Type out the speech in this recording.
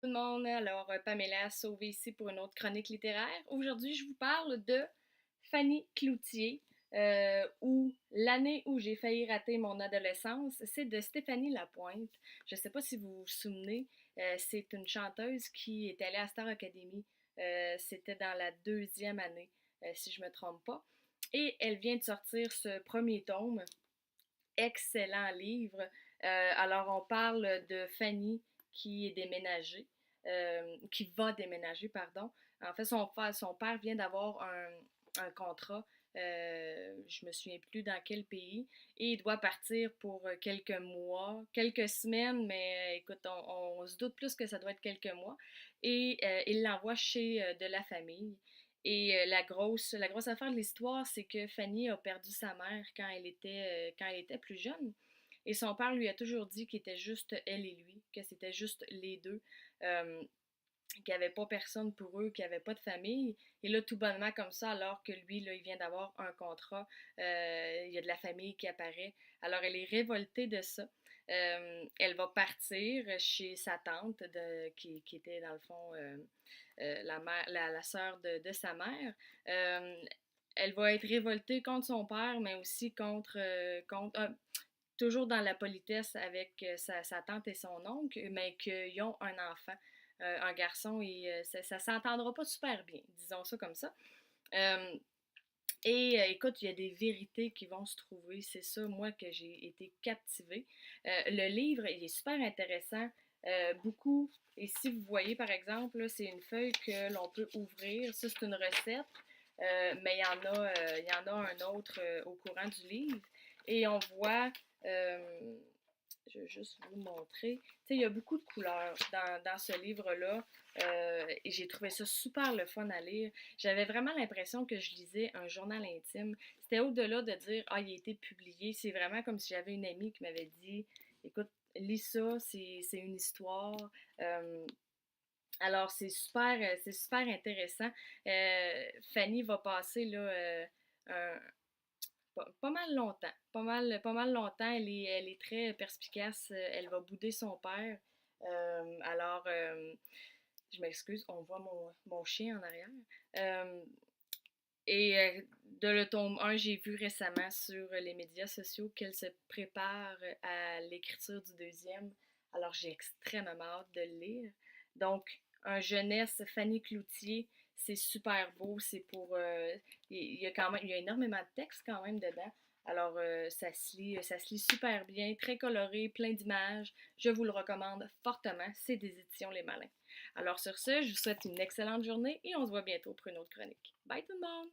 Tout le monde, alors Pamela Sauvé ici pour une autre chronique littéraire. Aujourd'hui, je vous parle de Fanny Cloutier, ou L'année où j'ai failli rater mon adolescence. C'est de Stéphanie Lapointe. Je ne sais pas si vous vous souvenez, c'est une chanteuse qui est allée à Star Academy. C'était dans la deuxième année, si je ne me trompe pas. Et elle vient de sortir ce premier tome. Excellent livre. Alors, on parle de Fanny qui est déménagée, qui va déménager, pardon. En fait, son père vient d'avoir un contrat, je me souviens plus dans quel pays, et il doit partir pour quelques mois, quelques semaines, mais écoute, on se doute plus que ça doit être quelques mois, et il l'envoie chez de la famille. Et la grosse affaire de l'histoire, c'est que Fanny a perdu sa mère quand elle était plus jeune. Et son père lui a toujours dit qu'il était juste elle et lui, que c'était juste les deux, euh, qu'il n'y avait pas personne pour eux, qu'il n'y avait pas de famille. Et là, tout bonnement comme ça, alors que lui, là, il vient d'avoir un contrat, il y a de la famille qui apparaît. Alors, elle est révoltée de ça. Elle va partir chez sa tante, qui était dans le fond la sœur de sa mère. Euh, Elle va être révoltée contre son père, mais aussi toujours dans la politesse avec sa tante et son oncle, mais qu'ils ont un enfant, un garçon, et ça s'entendra pas super bien, disons ça comme ça. Euh, Écoute, il y a des vérités qui vont se trouver, c'est ça, moi, que j'ai été captivée. Le livre, il est super intéressant, beaucoup. Et si vous voyez, par exemple, là, c'est une feuille que l'on peut ouvrir. Ça, c'est une recette, mais il y en a un autre au courant du livre. Et on voit, euh, je vais juste vous montrer. Tu sais, il y a beaucoup de couleurs dans ce livre-là, et j'ai trouvé ça super le fun à lire. J'avais vraiment l'impression que je lisais un journal intime. C'était au-delà de dire ah, il a été publié. C'est vraiment comme si j'avais une amie qui m'avait dit écoute, lis ça, c'est une histoire. Euh, alors, c'est super intéressant. Fanny va passer là, un, pas mal longtemps. Pas mal longtemps. Elle est très perspicace. Elle va bouder son père. Alors, je m'excuse, on voit mon chien en arrière. Euh, de le tome 1, j'ai vu récemment sur les médias sociaux qu'elle se prépare à l'écriture du deuxième. Alors, j'ai extrêmement hâte de le lire. Donc, un jeunesse, Fanny Cloutier, c'est super beau. Il y a quand même, il y a énormément de texte quand même dedans. Alors, ça se lit super bien, très coloré, plein d'images. Je vous le recommande fortement. C'est des éditions Les Malins. Alors, sur ce, je vous souhaite une excellente journée et on se voit bientôt pour une autre chronique. Bye tout le monde!